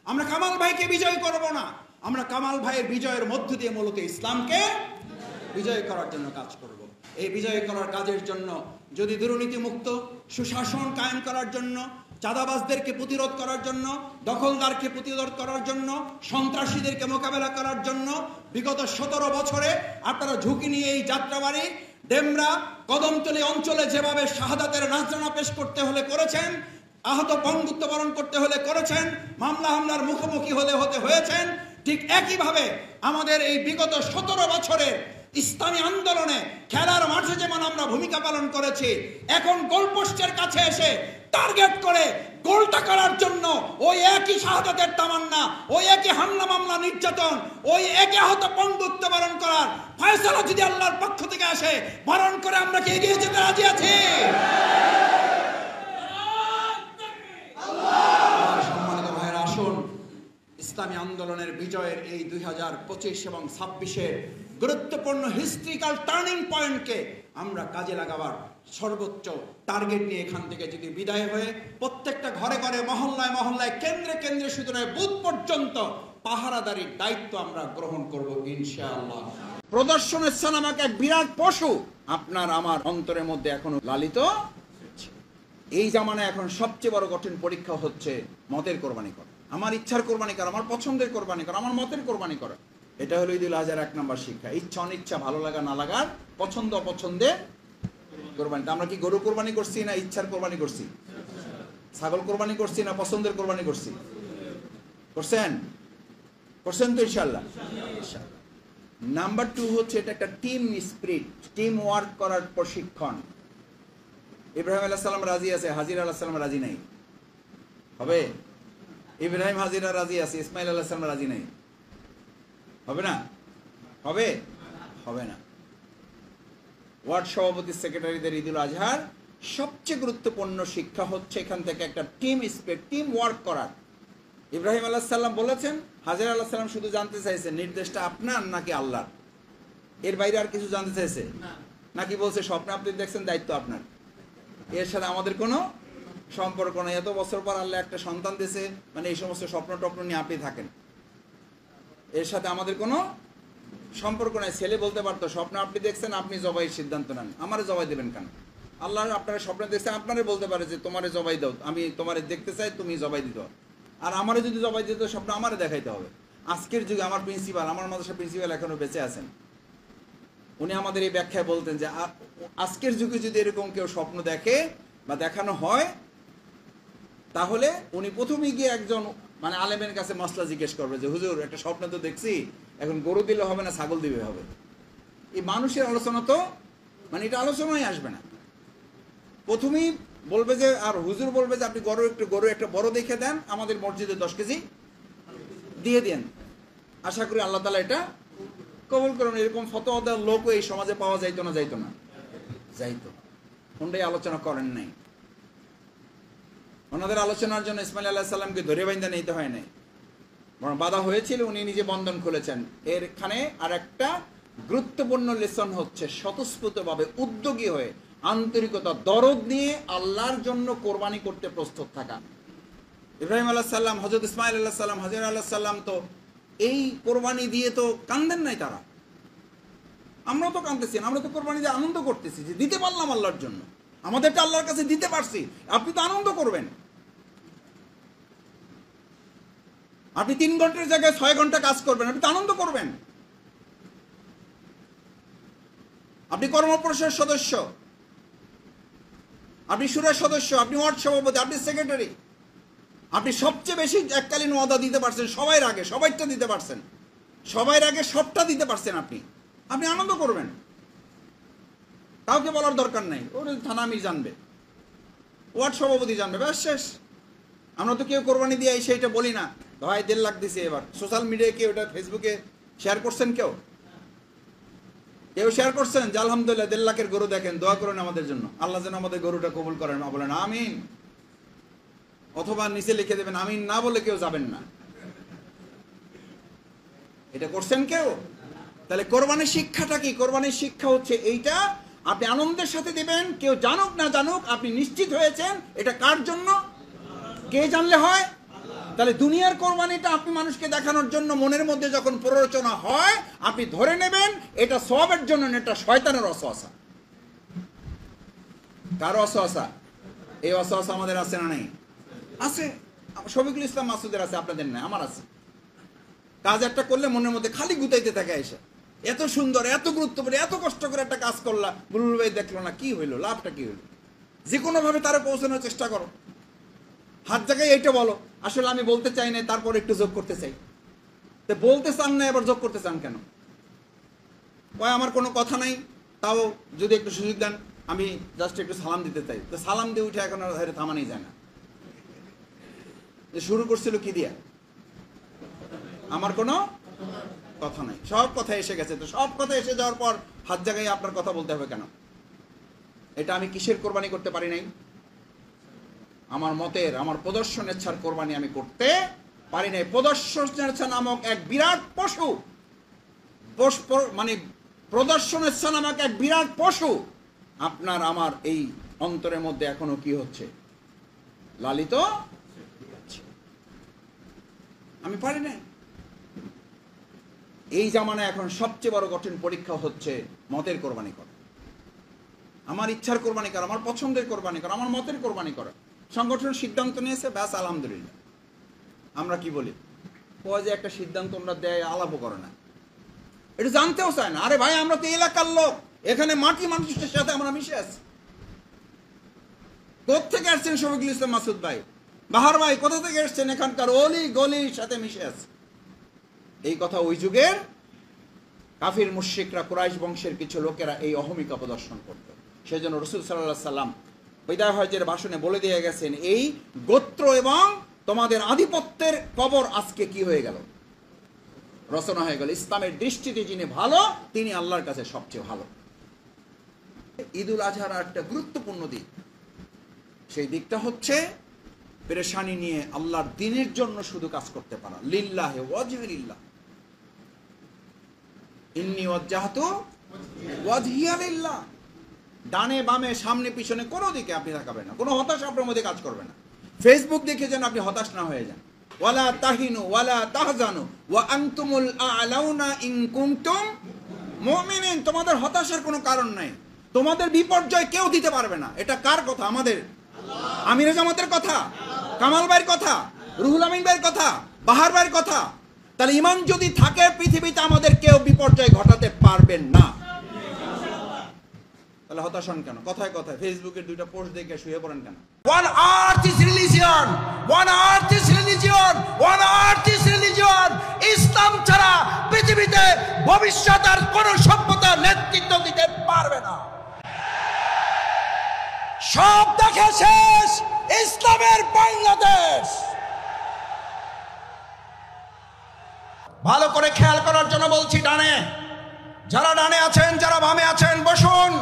আমরা কামাল ভাইকে বিজয় করব না, আমরা কামাল ভাইয়ের বিজয়ের মধ্য দিয়ে মূলত ইসলামকে বিজয় করার জন্য কাজ করব। এই বিজয় করার কাজের জন্য যদি দুর্নীতি মুক্ত সুশাসন কায়েম করার জন্য, চাঁদাবাজদেরকে প্রতিরোধ করার জন্য, দখলদারকে প্রতিরোধ করার জন্য, সন্ত্রাসীদেরকে মোকাবেলা করার জন্য বিগত 17 বছরে আপনারা ঝুঁকি নিয়ে এই যাত্রাবাড়ি, ডেমরা, কদমতলী অঞ্চলে যেভাবে শাহাদাতের নাজরানা পেশ করতে হলে করেছেন, আহত পঙ্গুত্ব বরণ করতে হলে করেছেন, মামলা হামলার মুখোমুখি হতে হয়েছেন, ঠিক একইভাবে আমাদের এই বিগত 17 বছরের ইসলামী আন্দোলনে খেলার মাঠে যেমন আমরা ভূমিকা পালন করেছি, এখন গোলপোস্টের কাছে এসে টার্গেট করে গোলটা করার জন্য ওই একই শাহাদাতের তামান্না, ওই একই হামলা মামলা নির্যাতন, ওই একই আহত পঙ্গুত্ব বরণ করার ফয়সালা যদি আল্লাহর পক্ষ থেকে আসে, বরণ করে আমরা কি এগিয়ে যেতে রাজি আছি? সম্মানিত ভাইরা, আসুন ইসলামী আন্দোলনের বিজয়ের এই 2025 এবং 26-এর গুরুত্বপূর্ণ হিস্ট্রিক্যাল টার্নিং পয়েন্টকে আমরা কাজে লাগাবার সর্বোচ্চ টার্গেট নিয়ে এখান থেকে যদি বিদায় হয়ে প্রত্যেকটা ঘরে ঘরে, মহল্লায় মহল্লায়, কেন্দ্রে কেন্দ্রে, শুধু নয় বুথ পর্যন্ত পাহারাদারির দায়িত্ব আমরা গ্রহণ করব ইনশাআল্লাহ। প্রদর্শনের স্থান আমাকে এক বিরাট পশু আপনার আমার অন্তরের মধ্যে এখনো লালিত। এই জামানায় এখন সবচেয়ে বড় কঠিন পরীক্ষা হচ্ছে মতের কোরবানি করা, আমার ইচ্ছার কোরবানি করা, আমার পছন্দের কোরবানি করা, আমার মতের কোরবানি করা। এটা হলো ঈদুল আজহার 1 নম্বর শিক্ষা। ইচ্ছা অনিচ্ছা, ভালো লাগা না লাগার, পছন্দ অপছন্দে কোরবানিটা। আমরা কি গরু কোরবানি করছি না ইচ্ছার কোরবানি করছি? ছাগল কোরবানি করছি না পছন্দের কোরবানি করছি? করছেন তো ইনশাআল্লাহ। নাম্বার 2 হচ্ছে এটা একটা টিম স্পিরিট, টিম ওয়ার্ক করার প্রশিক্ষণ। ইব্রাহিম আলাইহিস সালাম রাজি আছে, হাজিরা আলাইহিস সালাম রাজি নাই। হবে? ইব্রাহিম হাজিরা রাজি আছে, ইসমাইল আলাইহিস সালাম রাজি নাই। হবে না? হবে? হবে না। ওয়ার্ড সভাপতি সেক্রেটারিদের ঈদুল আজহার সবচেয়ে গুরুত্বপূর্ণ শিক্ষা হচ্ছে এখান থেকে একটা টিম স্পিরিট, টিম ওয়ার্ক করার। ইব্রাহিম আলাইহিস সালাম বলেছেন, হাজিরা আলাইহিস সালাম শুধু জানতে চাইছে নির্দেশটা আপনার নাকি আল্লাহর, এর বাইরে আর কিছু জানতে চাইছে নাকি বলছে স্বপ্নে আপনি দেখছেন দায়িত্ব আপনার, এর সাথে আমাদের কোনো সম্পর্ক নেই। এত বছর পর আল্লাহ একটা সন্তান দিয়েছে, মানে এই সমস্ত স্বপ্ন টপ্ন নিয়ে আপনি থাকেন, এর সাথে আমাদের কোনো সম্পর্ক নাই। ছেলে বলতে পারতো স্বপ্ন আপনি দেখছেন, আপনি জবাইয়ের সিদ্ধান্ত নেন, আমারে জবাই দেবেন কেন? আল্লাহ আপনারা স্বপ্ন দেখছেন, আপনারে বলতে পারে যে তোমারে জবাই দাও, আমি তোমারে দেখতে চাই, তুমি জবাই দিতে হবে। আর আমারে যদি জবাই দিতে স্বপ্ন আমারে দেখাইতে হবে। আজকের যুগে আমার প্রিন্সিপাল, আমার মাদ্রাসার প্রিন্সিপাল এখনো বেঁচে আছেন, উনি আমাদের এই ব্যাখ্যায় বলতেন যে আজকের যুগে যদি এরকম কেউ স্বপ্ন দেখে বা দেখানো হয়, তাহলে উনি প্রথমেই গিয়ে একজন মানে আলেমের কাছে মাসলা জিজ্ঞেস করবে যে হুজুর একটা স্বপ্ন তো দেখছি, এখন গরু দিলে হবে না ছাগল দিবে হবে? এই মানুষের আলোচনা তো মানে এটা আলোচনায় আসবে না। প্রথমেই বলবে যে, আর হুজুর বলবে যে আপনি গরু একটা বড় দেখে দেন, আমাদের মসজিদে 10 কেজি দিয়ে দেন, আশা করি আল্লাহ তাআলা এটা কবুল করুন। এরকম ফতোয়া দেওয়ার লোকও এই সমাজে পাওয়া যাইতো না? যাইতো না? যাইতো। কোনটাই আলোচনা করেন নাই। ওনাদের আলোচনার জন্য ইসমাইল আলাইহিস সালামকে ধরে বাইন্ধা নিতে হয় নাই, বরং বাধা হয়েছিল, উনি নিজে বন্ধন খুলেছেন। এরখানে আর একটা গুরুত্বপূর্ণ লেসন হচ্ছে স্বতঃস্ফূর্তভাবে উদ্যোগী হয়ে আন্তরিকতা দরদ নিয়ে আল্লাহর জন্য কোরবানি করতে প্রস্তুত থাকা। ইব্রাহিম আলাইহিস সালাম, হযরত ইসমাইল আলাইহিস সালাম, হাজেরা আলাইহিস সালাম তো এই কোরবানি দিয়ে তো কান্দেন নাই তারা। আমরাও তো কাঁদতেছি, আমরা তো কোরবানি দিয়ে আনন্দ করতেছি যে দিতে পারলাম আল্লাহর জন্য, আমাদেরটা আল্লাহর কাছে দিতে পারছি। আপনি তো আনন্দ করবেন। আপনি 3 ঘন্টার জায়গায় 6 ঘন্টা কাজ করবেন, আপনি তো আনন্দ করবেন। আপনি কর্মপরিষদের সদস্য, আপনি সুরের সদস্য, আপনি ওয়ার্ড সভাপতি, আপনি সেক্রেটারি, আপনি সবচেয়ে বেশি এককালীন ওয়াদা দিতে পারছেন, সবাই আগে সবাইটা দিতে পারছেন, সবাই আগে সবটা দিতে পারছেন। আপনি আনন্দ করবেন, কাউকে বলার দরকার নাই। ওর থানা আমির জানবে, ওয়ার্ড সভাপতি জানবে, ব্যাস শেষ। আমরা তো কেউ কোরবানি দিয়ে সেইটা বলি না, ভাই 1.5 লাখ দিছে। এবার সোশ্যাল মিডিয়ায় কেউ এটা ফেসবুকে শেয়ার করছেন? কেউ শেয়ার করছেন যে আলহামদুলিল্লাহ 1.5 লাখের গরু দেখেন, দোয়া করেন আমাদের জন্য, আল্লাহ যেন আমাদের গরুটা কবুল করেন। বলেন আমিন, অথবা নিচে লিখে দেবেন আমিন, না বলে কেউ যাবেন না। এটা করছেন কেউ? তাহলে কোরবানির শিক্ষাটা কি? কোরবানির শিক্ষা হচ্ছে এইটা, আপনি আনন্দের সাথে দিবেন, কেউ জানুক না জানুক আপনি নিশ্চিত হয়েছেন এটা কার জন্য। কে জানলে হয়? তাহলে দুনিয়ার কোরবানিটা আপনি মানুষকে দেখানোর জন্য মনের মধ্যে যখন প্ররোচনা হয়, আপনি ধরে নেবেন এটা সওয়াবের জন্য না, এটা শয়তানের ওয়াসওয়াসা। কার ওয়াসওয়াসা? এই ওয়াসওয়াসা আমাদের আছে না নাই? আছে। শফিকুল ইসলাম মাসুদের আছে, আপনাদের নাই, আমার আছে। কাজ একটা করলে মনের মধ্যে খালি গুতাইতে থাকে এসে, এত সুন্দর, এত গুরুত্বপূর্ণ, এত কষ্ট করে একটা কাজ করলা, বুলবুল ভাই দেখলো না, কি হইলো, লাভটা কি হইলো? যে কোনো ভাবে তারা পৌঁছানোর চেষ্টা করো। হাত জায়গায় এইটা বলো, আসলে আমি বলতে চাই না, তারপর একটু যোগ করতে চাই। তো বলতে চান না, এবার যোগ করতে চান কেন? ওই আমার কোনো কথা নাই, তাও যদি একটু সুযোগ দেন, আমি জাস্ট একটু সালাম দিতে চাই। তো সালাম দিয়ে উঠে এখন আর থামানি যায় না। যে শুরু করছিল কি দিয়া? আমার কোনো কথা নাই, সব কথা এসে গেছে। তো সব কথা এসে যাওয়ার পর হাত জায়গায় আপনার কথা বলতে হবে কেন? এটা আমি কিসের কোরবানি করতে পারি নাই? আমার মতের, আমার প্রদর্শনেচ্ছার কোরবানি আমি করতে পারি নাই। প্রদর্শনেচ্ছা নামক এক বিরাট পশু, মানে প্রদর্শনেচ্ছা নামক এক বিরাট পশু আপনার আমার এই অন্তরের মধ্যে এখনো কি হচ্ছে? লালিত। আমি পারি নাই। এই জামানায় এখন সবচেয়ে বড় কঠিন পরীক্ষা হচ্ছে মতের কোরবানি করা, আমার ইচ্ছার কোরবানি করা, আমার পছন্দের কোরবানি করা, আমার মতের কোরবানি করা। সংগঠন সিদ্ধান্ত নিয়েছে, ব্যাস আলহামদুলিল্লাহ। আমরা কি বলি? ও যে একটা সিদ্ধান্ত আমরা দেয়, আলাপও করে না, এটা জানতেও চায় না। আরে ভাই, আমরা তো এলাকার লোক, এখানে মাটি মানুষের সাথে আমরা মিশে আছি। কোথেকে আসছেন শফিকুল ইসলাম মাসুদ ভাই, বাহার ভাই, কোথা থেকে এসছেন? এখানকার অলি গলির সাথে মিশে আছে। এই কথা ওই যুগের কাফির মুশরিকরা, কুরাইশ বংশের কিছু লোকেরা এই অহমিকা প্রদর্শন করত। সেজন্য রাসূল সাল্লাল্লাহু আলাইহি সাল্লাম বিদায় হজের ভাষণে বলে দিয়ে গেছেন, এই গোত্র এবং তোমাদের আধিপত্যের কবর আজকে কি হয়ে গেল, রচনা হয়ে গেল। ইসলামের দৃষ্টিতে যিনি ভালো তিনি আল্লাহর কাছে সবচেয়ে ভালো। ঈদুল আজহার একটা গুরুত্বপূর্ণ দিক, সেই দিকটা হচ্ছে পেরেশানি নিয়ে আল্লাহর দ্বীনের জন্য শুধু কাজ করতে পারা। লিল্লাহি ওয়াজহিল্লাহ, ইন্নী ওয়াজ্জাহতু ওয়াজহিয়া লিল্লাহ। ডানে বামে সামনে পিছনে কোনো দিকে আপনি তাকাবেন না, কোনো হতাশা আপনার মধ্যে কাজ করবে না। ফেসবুক দেখে যেন আপনি হতাশ না হয়ে যান। ওয়ালা তাহিনু ওয়ালা তাহজানু ওয়া আনতুমুল আ'লাউনা ইন কুনতুম মুমিনিন। তোমাদের হতাশার কোনো কারণ নাই, তোমাদের বিপর্যয় কেউ দিতে পারবে না। এটা কার কথা? আমাদের আমির জামাতের কথা, কামাল ভাইয়ের কথা, রুহুল আমিন ভাইয়ের কথা, বাহার ভাইয়ের কথা। তাহলে ঈমান যদি থাকে পৃথিবীতে আমাদের কেউ বিপর্যয় ঘটাতে পারবেন না। তাহলে হতাশ হন কেন? কথায় কথায় ফেসবুকের দুইটা পোস্ট দেখে শুয়ে পড়েন কেন? One earth is religion, one earth is religion, one earth is religion. ইসলাম ছাড়া পৃথিবীতে ভবিষ্যৎ আর কোন সভ্যতা নেতৃত্ব দিতে পারবে না। সব দেখে শেষ ইসলামের বাংলাদেশ। ভালো করে খেয়াল করার জন্য বলছি, ডানে যারা ডানে আছেন, যারা বামে আছেন, বসুন,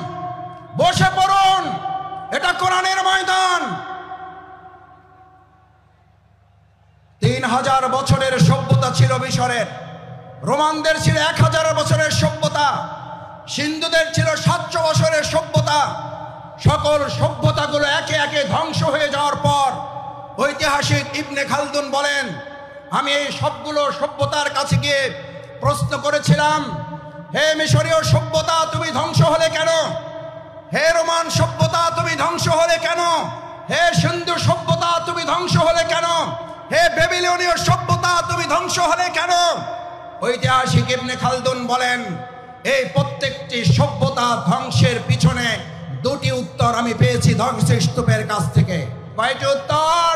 বসে পড়ুন। এটা কোরআনের ময়দান। 3000 বছরের সভ্যতা ছিল মিশরের, রোমানদের ছিল 1000 বছরের সভ্যতা, সিন্ধুদের ছিল 700 বছরের সভ্যতা। সকল সভ্যতাগুলো একে একে ধ্বংস হয়ে যাওয়ার পর ঐতিহাসিক ইবনে খালদুন বলেন, আমি এই সবগুলো সভ্যতার কাছে গিয়ে প্রশ্ন করেছিলাম, হে মিশরীয় সভ্যতা তুমি ধ্বংস হলে কেন? হে রোমান সভ্যতা তুমি ধ্বংস হলে কেন? হে সিন্ধু সভ্যতা তুমি ধ্বংস হলে কেন? হে বেবিলনীয় সভ্যতা তুমি ধ্বংস হলে কেন? ঐতিহাসিক ইবনে খালদুন বলেন, এই প্রত্যেকটি সভ্যতা ধ্বংসের পিছনে দুটি উত্তর আমি পেয়েছি ধ্বংসস্তূপের কাছ থেকে। কয়টি উত্তর?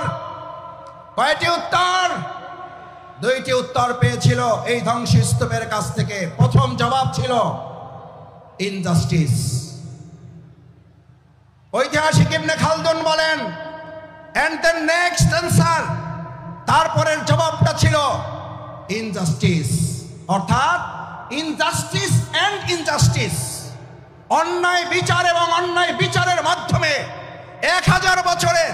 কয়টি উত্তর? দুইটি উত্তর পেয়েছিল এই ধ্বংসস্তূপের কাছ থেকে। প্রথম জবাব ছিল ইনজাস্টিস। ঐতিহাসিক ইবনে খালদুন বলেন, এন্ড দ্য নেক্সট অ্যান্সার, তারপরের জবাবটা ছিল ইনজাস্টিস, অর্থাৎ ইনজাস্টিস এন্ড ইনজাস্টিস। অন্যায় বিচার এবং অন্যায় বিচারের মাধ্যমে 1000 বছরের,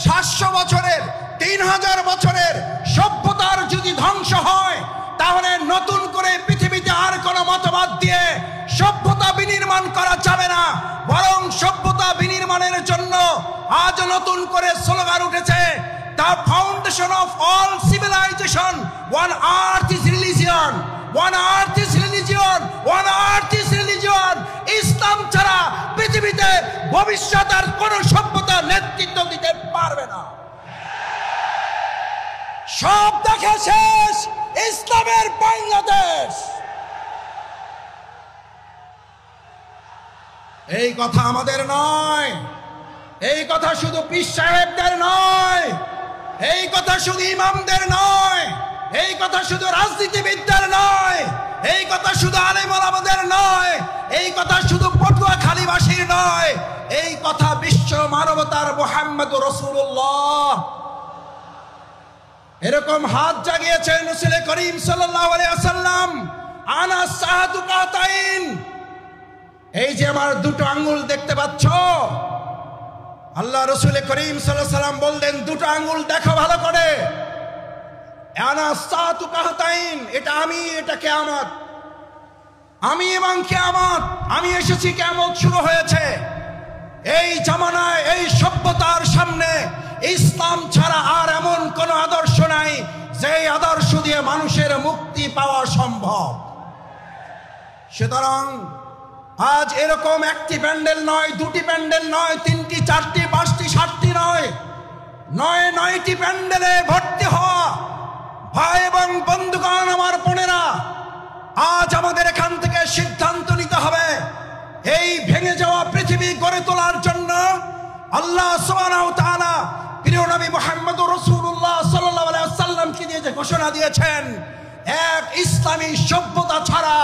700 বছরের, 3000 বছরের সভ্যতার যদি ধ্বংস হয়, তাহলে নতুন করে পৃথিবীতে আর কোনো মতবাদ দিয়ে সভ্যতা বিনির্মাণ করা যাবে না। বরং সভ্যতা বিনির্মাণের জন্য আজ নতুন করে স্লোগান উঠেছে, the foundation of all civilisation, one earth is religion, one earth is religion, one earth is religion. ইসলাম ছাড়া পৃথিবীতে ভবিষ্যৎ আর কোন সভ্যতা নেতৃত্ব দিতে পারবে না। সব দেখা শেষ ইসলামের বাংলাদেশ। এই কথা আমাদের নয়, এই কথা শুধু পীর সাহেবদের নয়, এই কথা শুধু ইমামদের নয়, এই কথা শুধু রাজনীতিবিদদের নয়, এই কথা শুধু আলেম ওলামাদের নয়, এই কথা শুধু পটুয়াখালীবাসীর নয়, এই কথা বিশ্ব মানবতার মুহাম্মদুর রাসূলুল্লাহ। এরকম হাত জাগিয়েছেন রাসূল করিম সাল্লাল্লাহু আলাইহি ওয়াসাল্লাম, আনা সাহাদু কাতাইন। এই যে আমার দুটো আঙ্গুল দেখতে পাচ্ছ, আল্লাহ রাসূল করিম সাল্লাল্লাহু আলাইহি ওয়াসাল্লাম বললেন, দুটো আঙ্গুল দেখো ভালো করে, আনা সাহাদু কাতাইন, এটা আমি, এটা কিয়ামত, আমি এবং কিয়ামত, আমি এসেছি, কিয়ামত শুরু হয়েছে। এই জামানায় এই সভ্যতার সামনে ইসলাম ছাড়া আর এমন কোন আদর্শ নাই যে আদর্শ দিয়ে মানুষের মুক্তি পাওয়া সম্ভব। সুতরাং আজ এরকম একটি প্যান্ডেল নয়, দুটি প্যান্ডেল নয়, 3টি, 4টি, 5টি, 7টি নয়, 9টি প্যান্ডেলে ভর্তি হওয়া ভাই এবং বন্ধুগণ, আমার বোনেরা, আজ আমাদের এখান থেকে সিদ্ধান্ত নিতে হবে এই ভেঙে যাওয়া পৃথিবী গড়ে তোলার জন্য। আল্লাহ সুবহানাহু ওয়া তাআলা প্রিয় নবী মুহাম্মদুর রাসূলুল্লাহ সাল্লাল্লাহু আলাইহি ওয়াসাল্লামকে দিয়ে যে ঘোষণা দিয়েছেন, এক ইসলামী সভ্যতা ছাড়া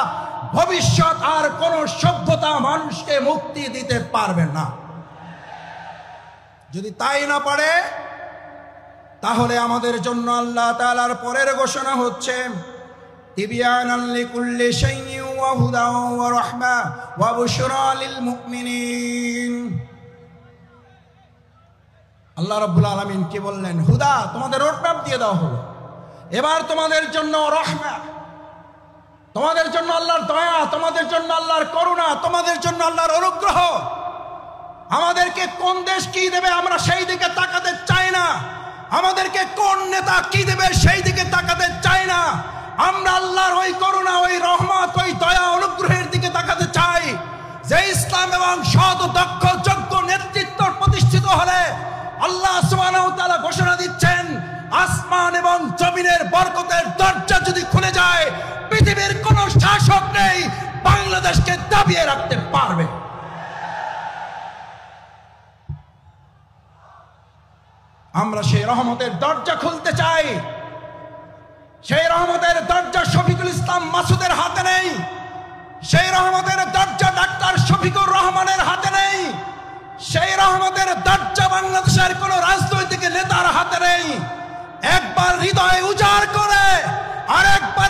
ভবিষ্যৎ আর কোন সভ্যতা মানুষকে মুক্তি দিতে পারবে না। যদি তাই না পারে তাহলে আমাদের জন্য আল্লাহ তাআলার পরের ঘোষণা হচ্ছে তিবিয়ানান লিকুল্লি শাইইন ওয়া হুদাও ওয়া রাহমা ওয়া বুশরা লিল মুমিনিন। আল্লাহ রাব্বুল আলামিন কি বললেন? হুদা, তোমাদের রোডম্যাপ দিয়ে দেওয়া হলো। এবার তোমাদের জন্য রহমা, তোমাদের জন্য আল্লাহর দয়া, তোমাদের জন্য আল্লাহর করুণা, তোমাদের জন্য আল্লাহর অনুগ্রহ। আমাদেরকে কোন দেশ কি দেবে আমরা সেই দিকে তাকাতে চাই না, আমাদেরকে কোন নেতা কি দেবে সেই দিকে তাকাতে চাই না। আমরা আল্লাহর ওই করুণা, ওই রহমত, ওই দয়া, অনুগ্রহের দিকে তাকাতে চাই যে ইসলাম এবং সৎ, দক্ষ, যোগ্য নেতৃত্ব প্রতিষ্ঠিত হলে আল্লাহ সুবহানাহু ওয়া তাআলা ঘোষণা দিচ্ছেন আসমান এবং জমিনের বরকতের দরজা যদি খুলে যায়, পৃথিবীর কোন শাসক নেই বাংলাদেশকে দাবিয়ে রাখতে পারবে। আমরা সেই রহমতের দরজা খুলতে চাই। সেই রহমতের দরজা শফিকুল ইসলাম মাসুদের হাতে নেই, সেই রহমতের দরজা ডাক্তার শফিকুর রহমানের হাতে নেই, সেই রহমতের দরজা বাংলাদেশের কোন রাজনৈতিক নেতার হাতে নেই। একবার হৃদয় উজাড় করে আরেকবার